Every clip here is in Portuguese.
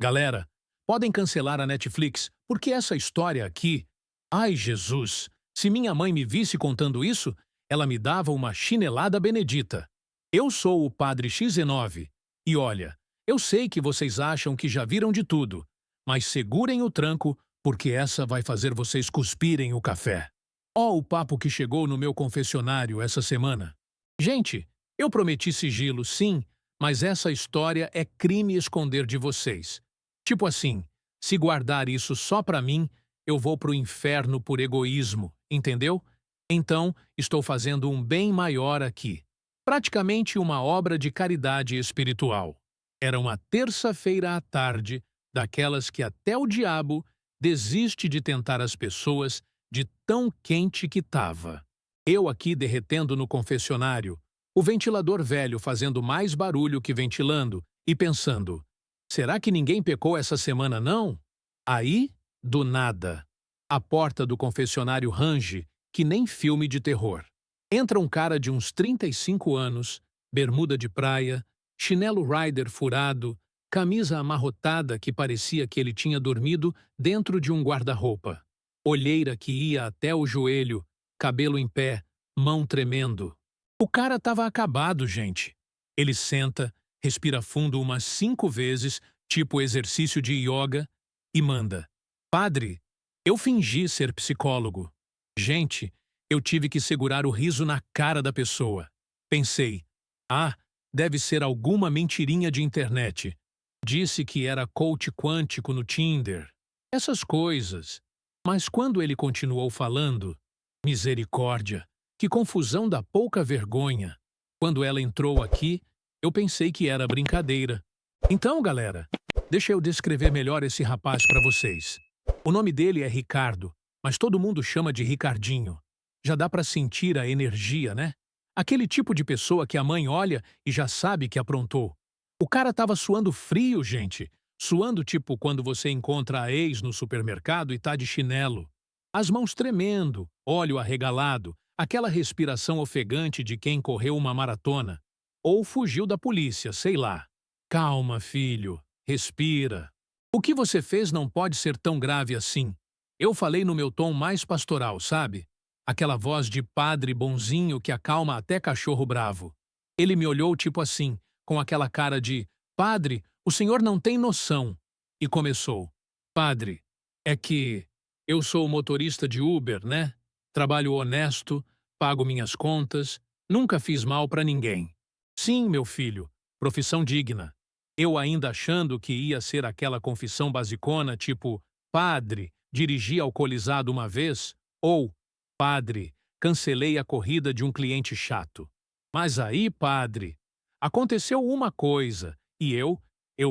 Galera, podem cancelar a Netflix, porque essa história aqui... Ai, Jesus! Se minha mãe me visse contando isso, ela me dava uma chinelada benedita. Eu sou o Padre XE9. E olha, eu sei que vocês acham que já viram de tudo, mas segurem o tranco, porque essa vai fazer vocês cuspirem o café. Ó, o papo que chegou no meu confessionário essa semana. Gente, eu prometi sigilo, sim, mas essa história é crime esconder de vocês. Tipo assim, se guardar isso só pra mim, eu vou pro inferno por egoísmo, entendeu? Então, estou fazendo um bem maior aqui. Praticamente uma obra de caridade espiritual. Era uma terça-feira à tarde, daquelas que até o diabo desiste de tentar as pessoas de tão quente que tava. Eu aqui derretendo no confessionário, o ventilador velho fazendo mais barulho que ventilando, e pensando, será que ninguém pecou essa semana não? Aí, do nada, a porta do confessionário range, que nem filme de terror. Entra um cara de uns 35 anos, bermuda de praia, chinelo rider furado, camisa amarrotada que parecia que ele tinha dormido dentro de um guarda-roupa, olheira que ia até o joelho, cabelo em pé, mão tremendo. O cara tava acabado, gente. Ele senta, respira fundo umas 5 vezes, tipo exercício de yoga, e manda: Padre, eu fingi ser psicólogo. Gente, eu tive que segurar o riso na cara da pessoa. Pensei, ah, deve ser alguma mentirinha de internet. Disse que era coach quântico no Tinder. Essas coisas. Mas quando ele continuou falando, misericórdia, que confusão da pouca vergonha. Quando ela entrou aqui, eu pensei que era brincadeira. Então, galera, deixa eu descrever melhor esse rapaz para vocês. O nome dele é Ricardo, mas todo mundo chama de Ricardinho. Já dá para sentir a energia, né? Aquele tipo de pessoa que a mãe olha e já sabe que aprontou. O cara tava suando frio, gente. Suando tipo quando você encontra a ex no supermercado e tá de chinelo. As mãos tremendo, olho arregalado, aquela respiração ofegante de quem correu uma maratona. Ou fugiu da polícia, sei lá. Calma, filho. Respira. O que você fez não pode ser tão grave assim. Eu falei no meu tom mais pastoral, sabe? Aquela voz de padre bonzinho que acalma até cachorro bravo. Ele me olhou tipo assim, com aquela cara de padre, o senhor não tem noção. E começou. Padre, é que eu sou motorista de Uber, né? Trabalho honesto, pago minhas contas, nunca fiz mal pra ninguém. Sim, meu filho, profissão digna. Eu ainda achando que ia ser aquela confissão basicona, tipo, padre, dirigi alcoolizado uma vez, ou, padre, cancelei a corrida de um cliente chato. Mas aí, padre, aconteceu uma coisa, e eu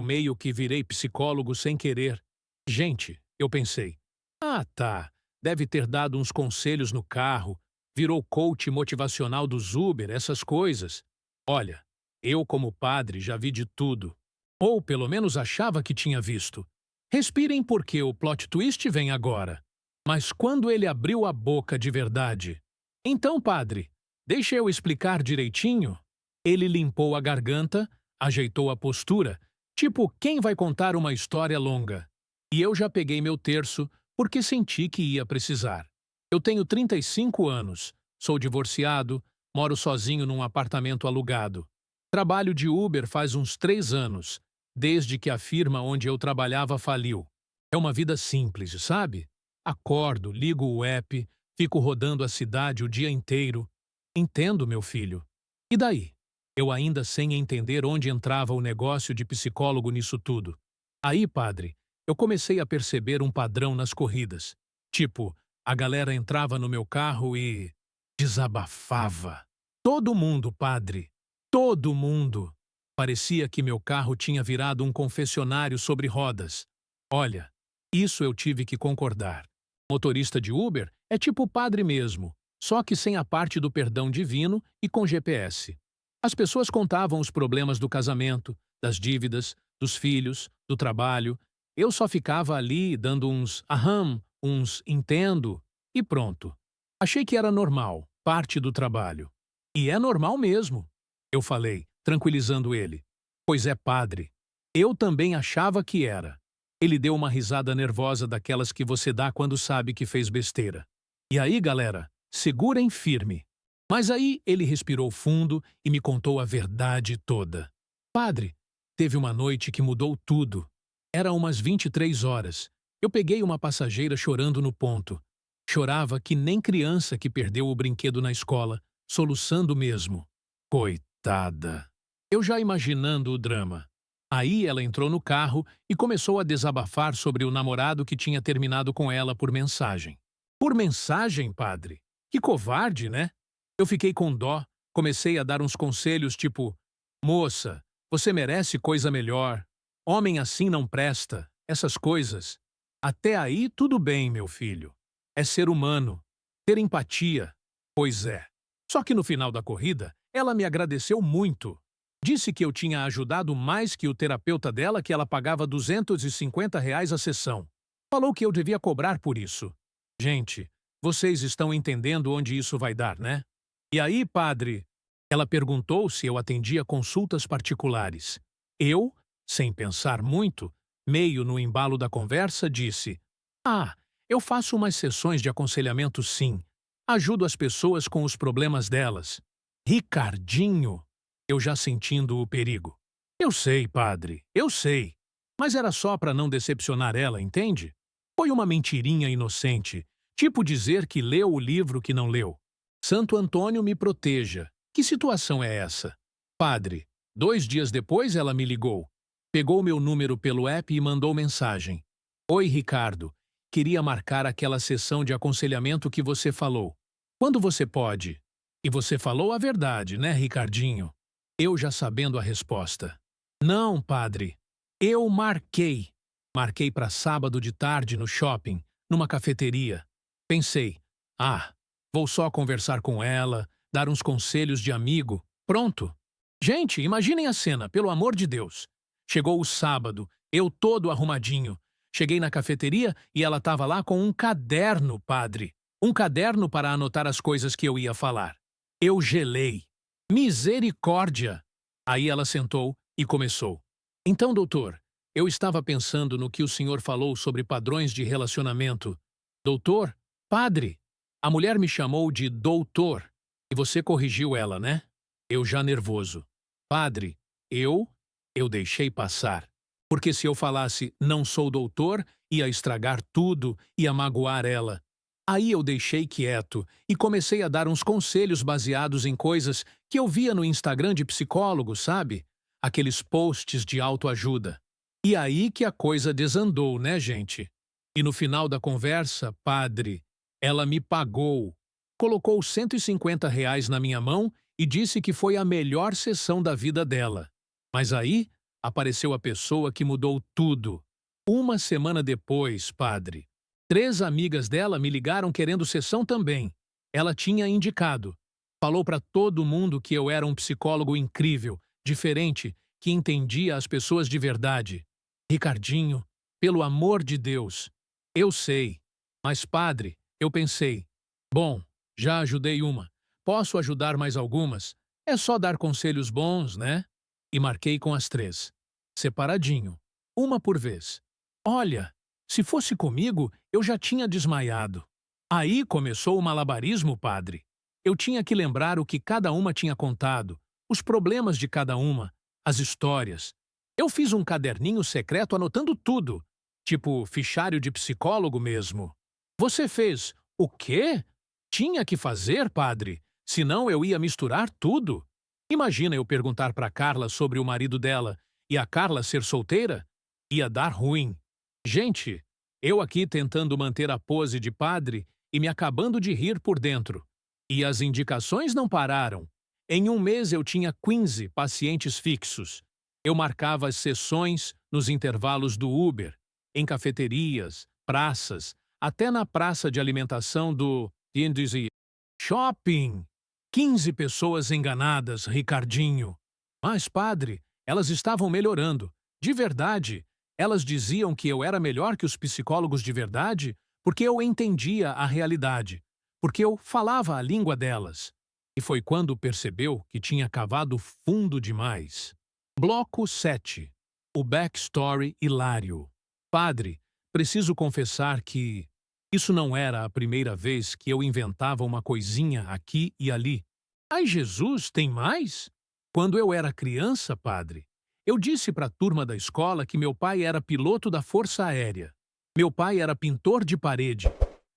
meio que virei psicólogo sem querer. Gente, eu pensei, ah tá, deve ter dado uns conselhos no carro, virou coach motivacional dos Uber, essas coisas. Olha, eu como padre já vi de tudo. Ou pelo menos achava que tinha visto. Respirem porque o plot twist vem agora. Mas quando ele abriu a boca de verdade... Então, padre, deixa eu explicar direitinho. Ele limpou a garganta, ajeitou a postura, tipo quem vai contar uma história longa. E eu já peguei meu terço porque senti que ia precisar. Eu tenho 35 anos, sou divorciado, moro sozinho num apartamento alugado. Trabalho de Uber faz uns 3 anos, desde que a firma onde eu trabalhava faliu. É uma vida simples, sabe? Acordo, ligo o app, fico rodando a cidade o dia inteiro. Entendo, meu filho. E daí? Eu ainda sem entender onde entrava o negócio de psicólogo nisso tudo. Aí, padre, eu comecei a perceber um padrão nas corridas. Tipo, a galera entrava no meu carro e... desabafava. Todo mundo, padre. Todo mundo. Parecia que meu carro tinha virado um confessionário sobre rodas. Olha, isso eu tive que concordar. Motorista de Uber é tipo padre mesmo, só que sem a parte do perdão divino e com GPS. As pessoas contavam os problemas do casamento, das dívidas, dos filhos, do trabalho. Eu só ficava ali dando uns aham, uns entendo e pronto. Achei que era normal, parte do trabalho. E é normal mesmo, eu falei, tranquilizando ele. Pois é, padre. Eu também achava que era. Ele deu uma risada nervosa daquelas que você dá quando sabe que fez besteira. E aí, galera, segurem firme. Mas aí ele respirou fundo e me contou a verdade toda. Padre, teve uma noite que mudou tudo. Era umas 23 horas. Eu peguei uma passageira chorando no ponto. Chorava que nem criança que perdeu o brinquedo na escola, soluçando mesmo. Coitada. Eu já imaginando o drama. Aí ela entrou no carro e começou a desabafar sobre o namorado que tinha terminado com ela por mensagem. Por mensagem, padre? Que covarde, né? Eu fiquei com dó, comecei a dar uns conselhos tipo: moça, você merece coisa melhor. Homem assim não presta. Essas coisas. Até aí tudo bem, meu filho. É ser humano. Ter empatia. Pois é. Só que no final da corrida, ela me agradeceu muito. Disse que eu tinha ajudado mais que o terapeuta dela, que ela pagava R$ 250 a sessão. Falou que eu devia cobrar por isso. Gente, vocês estão entendendo onde isso vai dar, né? E aí, padre? Ela perguntou se eu atendia consultas particulares. Eu, sem pensar muito, meio no embalo da conversa, disse: ah, eu faço umas sessões de aconselhamento sim. Ajudo as pessoas com os problemas delas. Ricardinho! Eu já sentindo o perigo. Eu sei, padre, eu sei. Mas era só para não decepcionar ela, entende? Foi uma mentirinha inocente, tipo dizer que leu o livro que não leu. Santo Antônio me proteja. Que situação é essa? Padre, 2 dias depois ela me ligou. Pegou meu número pelo app e mandou mensagem. Oi, Ricardo. Queria marcar aquela sessão de aconselhamento que você falou. Quando você pode? E você falou a verdade, né, Ricardinho? Eu já sabendo a resposta. Não, padre. Eu marquei. Marquei para sábado de tarde no shopping, numa cafeteria. Pensei, vou só conversar com ela, dar uns conselhos de amigo. Pronto. Gente, imaginem a cena, pelo amor de Deus. Chegou o sábado, eu todo arrumadinho. Cheguei na cafeteria e ela estava lá com um caderno, padre. Um caderno para anotar as coisas que eu ia falar. Eu gelei. Misericórdia! Aí ela sentou e começou. Então, doutor, eu estava pensando no que o senhor falou sobre padrões de relacionamento. Doutor? Padre? A mulher me chamou de doutor. E você corrigiu ela, né? Eu já nervoso. Padre, eu deixei passar. Porque se eu falasse não sou doutor, ia estragar tudo, ia magoar ela. Aí eu deixei quieto e comecei a dar uns conselhos baseados em coisas que eu via no Instagram de psicólogos, sabe? Aqueles posts de autoajuda. E aí que a coisa desandou, né, gente? E no final da conversa, padre, ela me pagou. Colocou R$ 150 na minha mão e disse que foi a melhor sessão da vida dela. Mas aí apareceu a pessoa que mudou tudo. Uma semana depois, padre, 3 amigas dela me ligaram querendo sessão também. Ela tinha indicado. Falou para todo mundo que eu era um psicólogo incrível, diferente, que entendia as pessoas de verdade. Ricardinho, pelo amor de Deus. Eu sei. Mas, padre, eu pensei. Bom, já ajudei uma. Posso ajudar mais algumas? É só dar conselhos bons, né? E marquei com as 3. Separadinho. Uma por vez. Olha, se fosse comigo, eu já tinha desmaiado. Aí começou o malabarismo, padre. Eu tinha que lembrar o que cada uma tinha contado, os problemas de cada uma, as histórias. Eu fiz um caderninho secreto anotando tudo, tipo fichário de psicólogo mesmo. Você fez o quê? Tinha que fazer, padre, senão eu ia misturar tudo. Imagina eu perguntar para Carla sobre o marido dela e a Carla ser solteira? Ia dar ruim. Gente, eu aqui tentando manter a pose de padre e me acabando de rir por dentro. E as indicações não pararam. Em um mês eu tinha 15 pacientes fixos. Eu marcava as sessões nos intervalos do Uber, em cafeterias, praças, até na praça de alimentação do shopping. 15 pessoas enganadas, Ricardinho. Mas, padre, elas estavam melhorando. De verdade. Elas diziam que eu era melhor que os psicólogos de verdade porque eu entendia a realidade, porque eu falava a língua delas. E foi quando percebeu que tinha cavado fundo demais. Bloco 7. O backstory hilário. Padre, preciso confessar que isso não era a primeira vez que eu inventava uma coisinha aqui e ali. Ai, Jesus, tem mais? Quando eu era criança, padre, eu disse para a turma da escola que meu pai era piloto da Força Aérea. Meu pai era pintor de parede.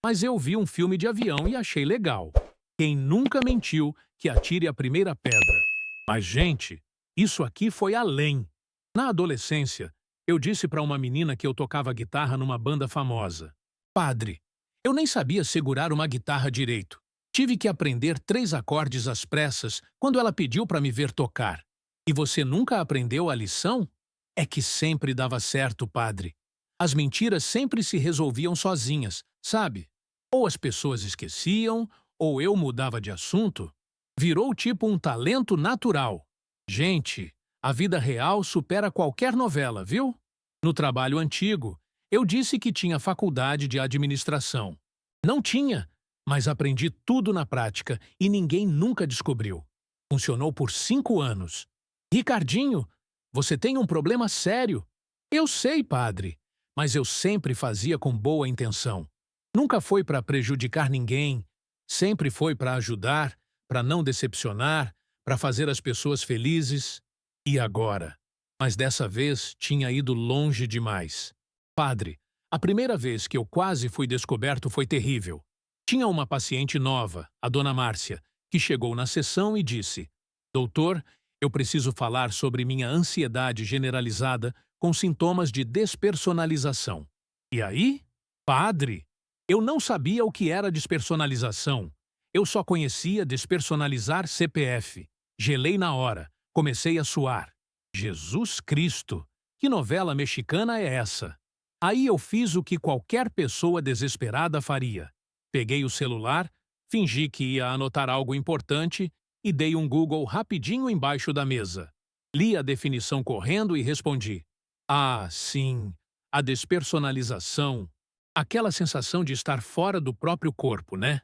Mas eu vi um filme de avião e achei legal. Quem nunca mentiu, que atire a primeira pedra. Mas, gente, isso aqui foi além. Na adolescência, eu disse para uma menina que eu tocava guitarra numa banda famosa. Padre, eu nem sabia segurar uma guitarra direito. Tive que aprender 3 acordes às pressas quando ela pediu para me ver tocar. E você nunca aprendeu a lição? É que sempre dava certo, padre. As mentiras sempre se resolviam sozinhas, sabe? Ou as pessoas esqueciam, ou eu mudava de assunto. Virou tipo um talento natural. Gente, a vida real supera qualquer novela, viu? No trabalho antigo, eu disse que tinha faculdade de administração. Não tinha, mas aprendi tudo na prática e ninguém nunca descobriu. Funcionou por 5 anos. Ricardinho, você tem um problema sério. Eu sei, padre, mas eu sempre fazia com boa intenção. Nunca foi para prejudicar ninguém, sempre foi para ajudar, para não decepcionar, para fazer as pessoas felizes. E agora? Mas dessa vez tinha ido longe demais. Padre, a primeira vez que eu quase fui descoberto foi terrível. Tinha uma paciente nova, a dona Márcia, que chegou na sessão e disse: Doutor, eu preciso falar sobre minha ansiedade generalizada com sintomas de despersonalização. E aí? Padre, eu não sabia o que era despersonalização. Eu só conhecia despersonalizar CPF. Gelei na hora. Comecei a suar. Jesus Cristo! Que novela mexicana é essa? Aí eu fiz o que qualquer pessoa desesperada faria. Peguei o celular, fingi que ia anotar algo importante e dei um Google rapidinho embaixo da mesa. Li a definição correndo e respondi: Ah, sim, a despersonalização. Aquela sensação de estar fora do próprio corpo, né?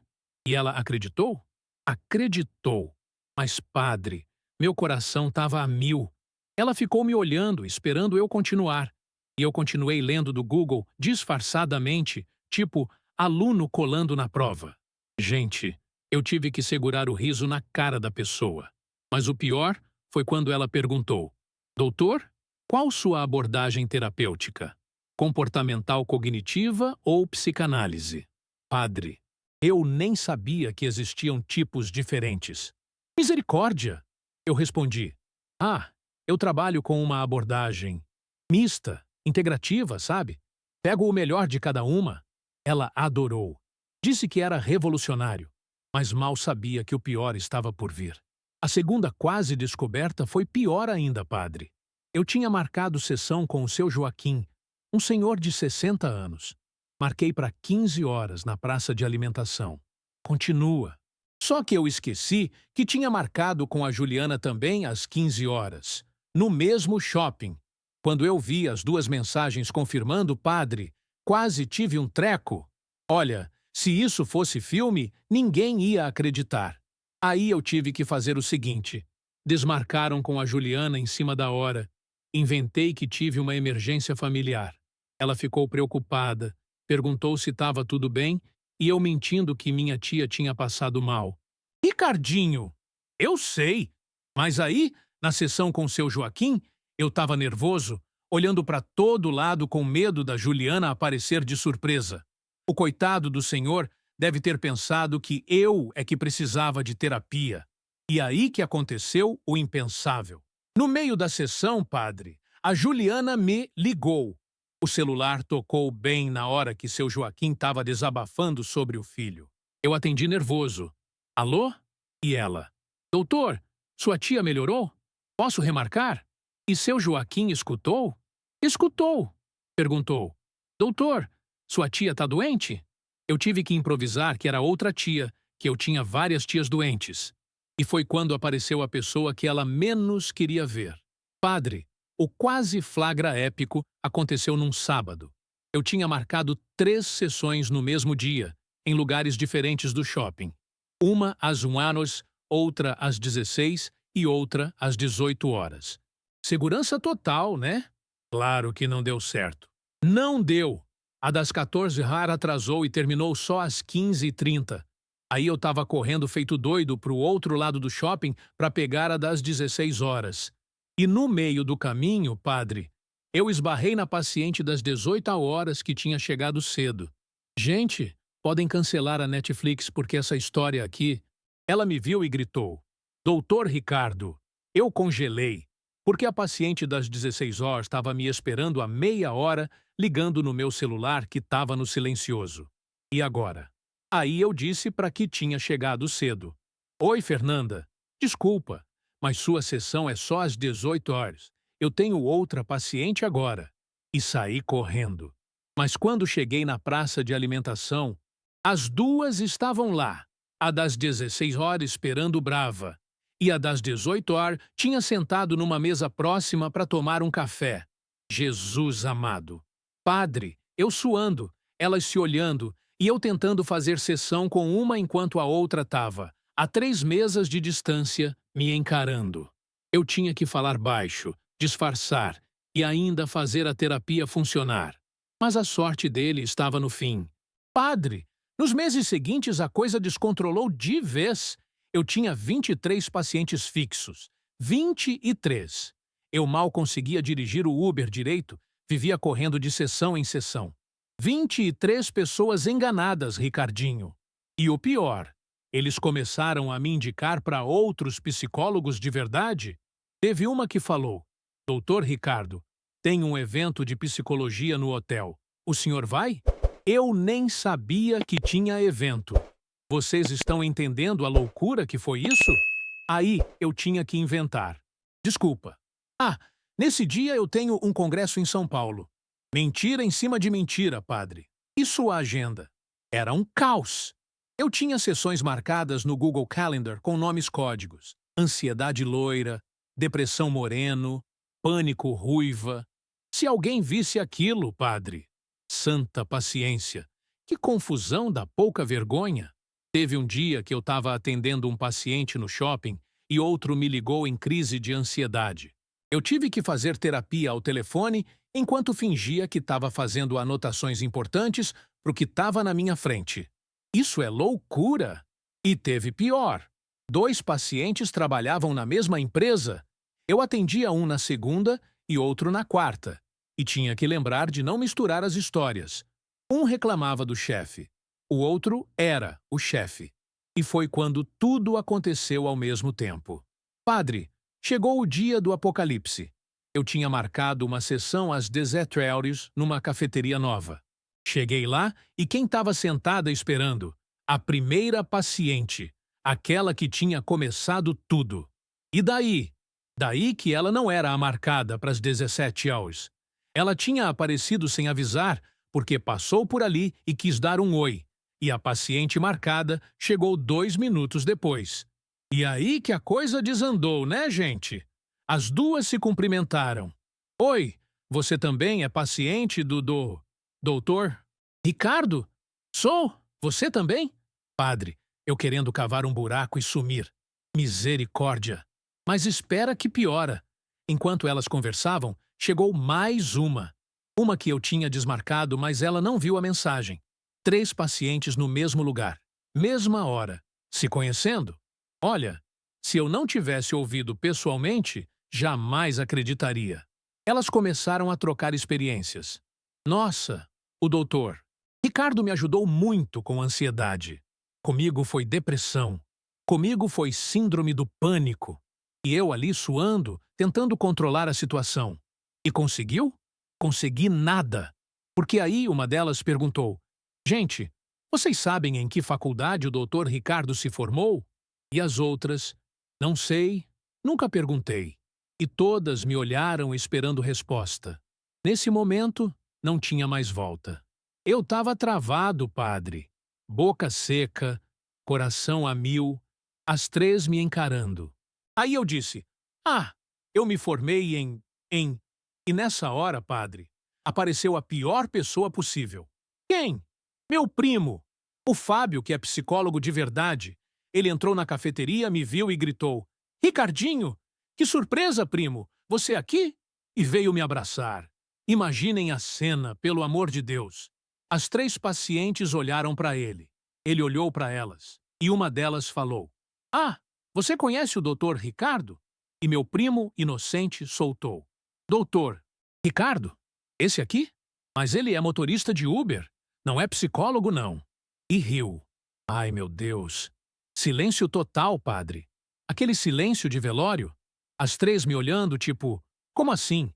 E ela acreditou? Acreditou. Mas, padre, meu coração estava a 1000. Ela ficou me olhando, esperando eu continuar. E eu continuei lendo do Google disfarçadamente, tipo aluno colando na prova. Gente, eu tive que segurar o riso na cara da pessoa. Mas o pior foi quando ela perguntou: Doutor, qual sua abordagem terapêutica? Comportamental cognitiva ou psicanálise? Padre, eu nem sabia que existiam tipos diferentes. Misericórdia! Eu respondi: Ah, eu trabalho com uma abordagem mista, integrativa, sabe? Pego o melhor de cada uma. Ela adorou. Disse que era revolucionário, mas mal sabia que o pior estava por vir. A segunda quase descoberta foi pior ainda, padre. Eu tinha marcado sessão com o seu Joaquim, um senhor de 60 anos. Marquei para 15 horas na praça de alimentação. Continua. Só que eu esqueci que tinha marcado com a Juliana também às 15 horas, no mesmo shopping. Quando eu vi as 2 mensagens confirmando, padre, quase tive um treco. Olha, se isso fosse filme, ninguém ia acreditar. Aí eu tive que fazer o seguinte: desmarcaram com a Juliana em cima da hora. Inventei que tive uma emergência familiar. Ela ficou preocupada, perguntou se estava tudo bem e eu mentindo que minha tia tinha passado mal. Ricardinho, eu sei, mas aí, na sessão com seu Joaquim, eu estava nervoso, olhando para todo lado com medo da Juliana aparecer de surpresa. O coitado do senhor deve ter pensado que eu é que precisava de terapia. E aí que aconteceu o impensável. No meio da sessão, padre, a Juliana me ligou. O celular tocou bem na hora que seu Joaquim estava desabafando sobre o filho. Eu atendi nervoso. Alô? E ela: Doutor, sua tia melhorou? Posso remarcar? E seu Joaquim escutou? Escutou. Perguntou: Doutor, sua tia está doente? Eu tive que improvisar que era outra tia, que eu tinha várias tias doentes. E foi quando apareceu a pessoa que ela menos queria ver. Padre, o quase flagra épico aconteceu num sábado. Eu tinha marcado 3 sessões no mesmo dia, em lugares diferentes do shopping. Uma às 1 horas, outra às 16 e outra às 18 horas. Segurança total, né? Claro que não deu certo. Não deu. A das 14 rara atrasou e terminou só às 15h30. Aí eu tava correndo feito doido pro outro lado do shopping para pegar a das 16 horas. E no meio do caminho, padre, eu esbarrei na paciente das 18 horas que tinha chegado cedo. Gente, podem cancelar a Netflix porque essa história aqui... Ela me viu e gritou: Doutor Ricardo, eu congelei, porque a paciente das 16 horas estava me esperando há meia hora ligando no meu celular que estava no silencioso. E agora? Aí eu disse para que tinha chegado cedo. Oi, Fernanda. Desculpa, mas sua sessão é só às 18 horas. Eu tenho outra paciente agora. E saí correndo. Mas quando cheguei na praça de alimentação, as duas estavam lá. A das 16 horas esperando brava. E a das 18 horas tinha sentado numa mesa próxima para tomar um café. Jesus amado. Padre, eu suando, elas se olhando, e eu tentando fazer sessão com uma enquanto a outra estava, a 3 mesas de distância, me encarando. Eu tinha que falar baixo, disfarçar e ainda fazer a terapia funcionar. Mas a sorte dele estava no fim. Padre, nos meses seguintes a coisa descontrolou de vez. Eu tinha 23 pacientes fixos. 23. Eu mal conseguia dirigir o Uber direito, vivia correndo de sessão em sessão. 23 pessoas enganadas, Ricardinho. E o pior, eles começaram a me indicar para outros psicólogos de verdade. Teve uma que falou: Doutor Ricardo, tem um evento de psicologia no hotel. O senhor vai? Eu nem sabia que tinha evento. Vocês estão entendendo a loucura que foi isso? Aí eu tinha que inventar. Desculpa. Nesse dia eu tenho um congresso em São Paulo. Mentira em cima de mentira, padre. E sua agenda? Era um caos. Eu tinha sessões marcadas no Google Calendar com nomes códigos: ansiedade loira, depressão moreno, pânico ruiva. Se alguém visse aquilo, padre. Santa paciência. Que confusão da pouca vergonha. Teve um dia que eu estava atendendo um paciente no shopping e outro me ligou em crise de ansiedade. Eu tive que fazer terapia ao telefone enquanto fingia que estava fazendo anotações importantes para o que estava na minha frente. Isso é loucura! E teve pior. 2 pacientes trabalhavam na mesma empresa. Eu atendia um na segunda e outro na quarta. E tinha que lembrar de não misturar as histórias. Um reclamava do chefe. O outro era o chefe. E foi quando tudo aconteceu ao mesmo tempo. Padre, chegou o dia do apocalipse. Eu tinha marcado uma sessão às 17 horas numa cafeteria nova. Cheguei lá e quem estava sentada esperando? A primeira paciente, aquela que tinha começado tudo. E daí? Daí que ela não era a marcada para as 17 horas. Ela tinha aparecido sem avisar porque passou por ali e quis dar um oi. E a paciente marcada chegou 2 minutos depois. E aí que a coisa desandou, né, gente? As duas se cumprimentaram. Oi, você também é paciente do doutor? Ricardo? Sou. Você também? Padre, eu querendo cavar um buraco e sumir. Misericórdia. Mas espera que piora. Enquanto elas conversavam, chegou mais uma. Uma que eu tinha desmarcado, mas ela não viu a mensagem. 3 pacientes no mesmo lugar. Mesma hora. Se conhecendo? Olha, se eu não tivesse ouvido pessoalmente, jamais acreditaria. Elas começaram a trocar experiências. Nossa, o doutor. Ricardo me ajudou muito com ansiedade. Comigo foi depressão. Comigo foi síndrome do pânico. E eu ali suando, tentando controlar a situação. E conseguiu? Consegui nada. Porque aí uma delas perguntou: Gente, vocês sabem em que faculdade o doutor Ricardo se formou? E as outras: Não sei, nunca perguntei. E todas me olharam esperando resposta. Nesse momento, não tinha mais volta. Eu estava travado, padre. Boca seca, coração a mil, as 3 me encarando. Aí eu disse: eu me formei em... E nessa hora, padre, apareceu a pior pessoa possível. Quem? Meu primo. O Fábio, que é psicólogo de verdade. Ele entrou na cafeteria, me viu e gritou: Ricardinho, que surpresa, primo! Você aqui? E veio me abraçar. Imaginem a cena, pelo amor de Deus. As 3 pacientes olharam para ele. Ele olhou para elas. E uma delas falou: "Ah, você conhece o doutor Ricardo?" E meu primo, inocente, soltou: "Doutor, Ricardo? Esse aqui? Mas ele é motorista de Uber. Não é psicólogo, não." E riu. Ai, meu Deus. Silêncio total, padre. Aquele silêncio de velório. As 3 me olhando, tipo, como assim?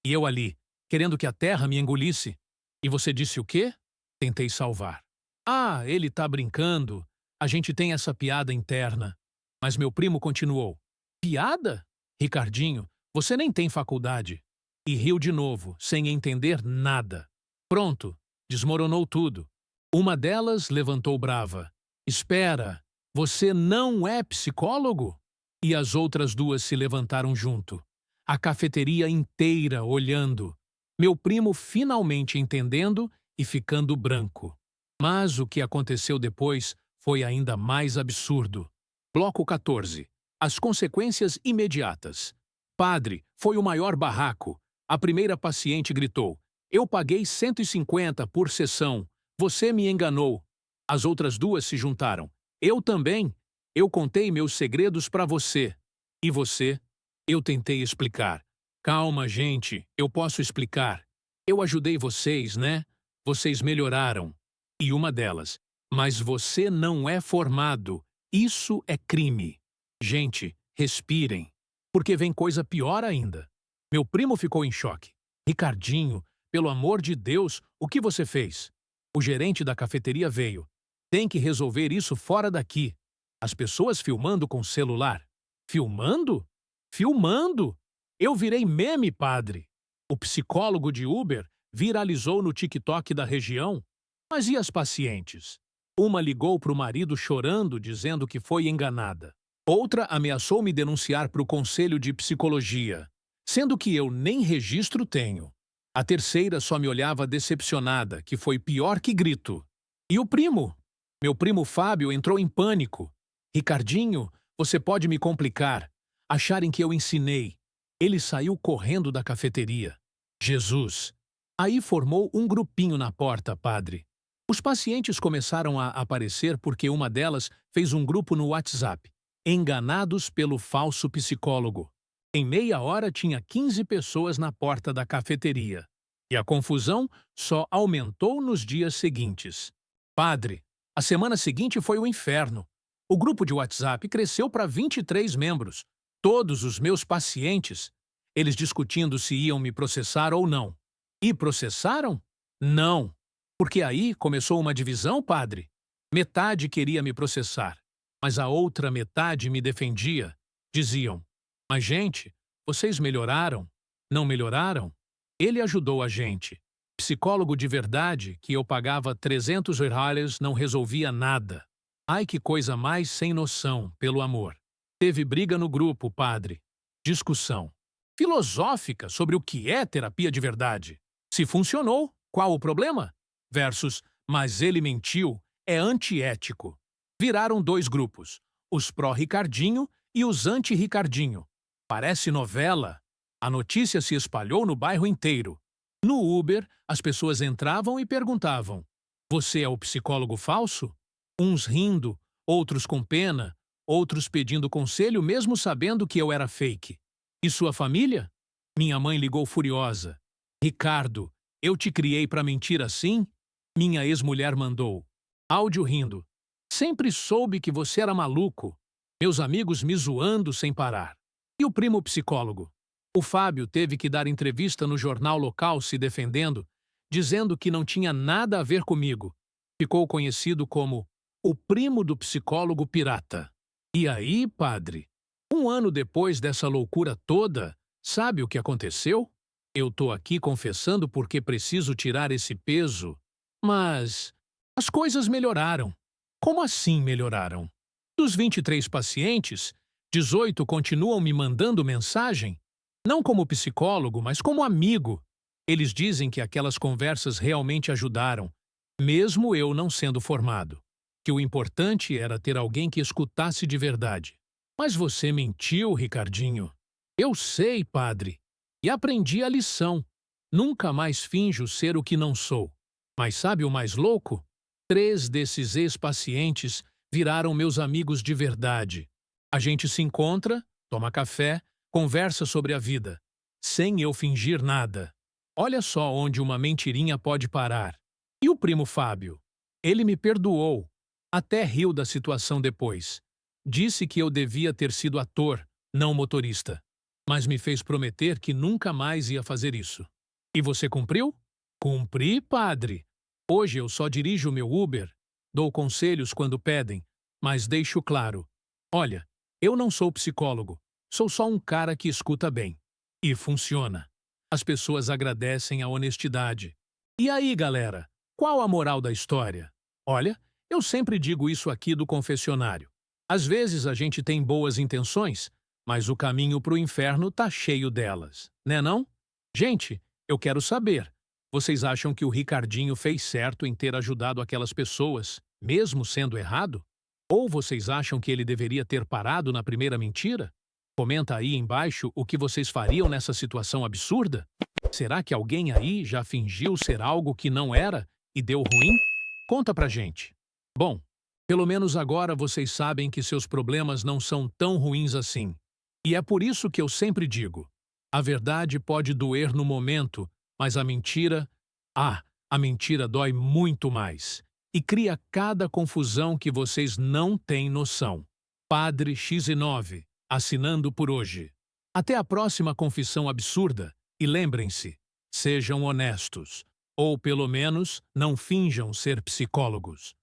E eu ali, querendo que a terra me engolisse. E você disse o quê? Tentei salvar. Ah, ele tá brincando. A gente tem essa piada interna. Mas meu primo continuou. Piada? Ricardinho, você nem tem faculdade. E riu de novo, sem entender nada. Pronto, desmoronou tudo. Uma delas levantou brava. Espera, você não é psicólogo? E as outras 2 se levantaram junto. A cafeteria inteira olhando. Meu primo finalmente entendendo e ficando branco. Mas o que aconteceu depois foi ainda mais absurdo. Bloco 14. As consequências imediatas. Padre, foi o maior barraco. A primeira paciente gritou: "Eu paguei 150 por sessão. Você me enganou." As outras 2 se juntaram. "Eu também. Eu contei meus segredos para você." "E você?" Eu tentei explicar. "Calma, gente, eu posso explicar. Eu ajudei vocês, né? Vocês melhoraram." E uma delas: "Mas você não é formado. Isso é crime." Gente, respirem, porque vem coisa pior ainda. Meu primo ficou em choque. "Ricardinho, pelo amor de Deus, o que você fez?" O gerente da cafeteria veio. "Tem que resolver isso fora daqui." As pessoas filmando com celular. Filmando? Filmando! Eu virei meme, padre. O psicólogo de Uber viralizou no TikTok da região. Mas e as pacientes? Uma ligou para o marido chorando, dizendo que foi enganada. Outra ameaçou me denunciar para o conselho de psicologia, sendo que eu nem registro tenho. A terceira só me olhava decepcionada, que foi pior que grito. E o primo? Meu primo Fábio entrou em pânico. "Ricardinho, você pode me complicar. Acharem que eu ensinei." Ele saiu correndo da cafeteria. Jesus! Aí formou um grupinho na porta, padre. Os pacientes começaram a aparecer porque uma delas fez um grupo no WhatsApp. Enganados pelo falso psicólogo. Em meia hora tinha 15 pessoas na porta da cafeteria. E a confusão só aumentou nos dias seguintes. Padre, a semana seguinte foi o inferno. O grupo de WhatsApp cresceu para 23 membros. Todos os meus pacientes. Eles discutindo se iam me processar ou não. E processaram? Não. Porque aí começou uma divisão, padre. Metade queria me processar, mas a outra metade me defendia. Diziam: "Mas, gente, vocês melhoraram? Não melhoraram? Ele ajudou a gente. Psicólogo de verdade, que eu pagava 300 reais, não resolvia nada." Ai, que coisa mais sem noção, pelo amor. Teve briga no grupo, padre. Discussão filosófica sobre o que é terapia de verdade. Se funcionou, qual o problema? Versus, mas ele mentiu, é antiético. Viraram 2 grupos, os pró-Ricardinho e os anti-Ricardinho. Parece novela. A notícia se espalhou no bairro inteiro. No Uber, as pessoas entravam e perguntavam: "Você é o psicólogo falso?" Uns rindo, outros com pena, outros pedindo conselho mesmo sabendo que eu era fake. E sua família? Minha mãe ligou furiosa. "Ricardo, eu te criei para mentir assim?" Minha ex-mulher mandou. Áudio rindo. "Sempre soube que você era maluco." Meus amigos me zoando sem parar. E o primo psicólogo? O Fábio teve que dar entrevista no jornal local se defendendo, dizendo que não tinha nada a ver comigo. Ficou conhecido como o primo do psicólogo pirata. E aí, padre? Um ano depois dessa loucura toda, sabe o que aconteceu? Eu tô aqui confessando porque preciso tirar esse peso. Mas as coisas melhoraram. Como assim melhoraram? Dos 23 pacientes, 18 continuam me mandando mensagem? Não como psicólogo, mas como amigo. Eles dizem que aquelas conversas realmente ajudaram, mesmo eu não sendo formado. Que o importante era ter alguém que escutasse de verdade. Mas você mentiu, Ricardinho. Eu sei, padre. E aprendi a lição. Nunca mais finjo ser o que não sou. Mas sabe o mais louco? 3 desses ex-pacientes viraram meus amigos de verdade. A gente se encontra, toma café, conversa sobre a vida, sem eu fingir nada. Olha só onde uma mentirinha pode parar. E o primo Fábio? Ele me perdoou. Até riu da situação depois. Disse que eu devia ter sido ator, não motorista. Mas me fez prometer que nunca mais ia fazer isso. E você cumpriu? Cumpri, padre. Hoje eu só dirijo o meu Uber, dou conselhos quando pedem, mas deixo claro: olha, eu não sou psicólogo, sou só um cara que escuta bem. E funciona. As pessoas agradecem a honestidade. E aí, galera, qual a moral da história? Olha, eu sempre digo isso aqui do confessionário. Às vezes a gente tem boas intenções, mas o caminho para o inferno tá cheio delas, né não? Gente, eu quero saber. Vocês acham que o Ricardinho fez certo em ter ajudado aquelas pessoas, mesmo sendo errado? Ou vocês acham que ele deveria ter parado na primeira mentira? Comenta aí embaixo o que vocês fariam nessa situação absurda. Será que alguém aí já fingiu ser algo que não era e deu ruim? Conta pra gente. Bom, pelo menos agora vocês sabem que seus problemas não são tão ruins assim. E é por isso que eu sempre digo: a verdade pode doer no momento, mas a mentira dói muito mais e cria cada confusão que vocês não têm noção. Padre X9, assinando por hoje. Até a próxima confissão absurda e lembrem-se, sejam honestos, ou pelo menos não finjam ser psicólogos.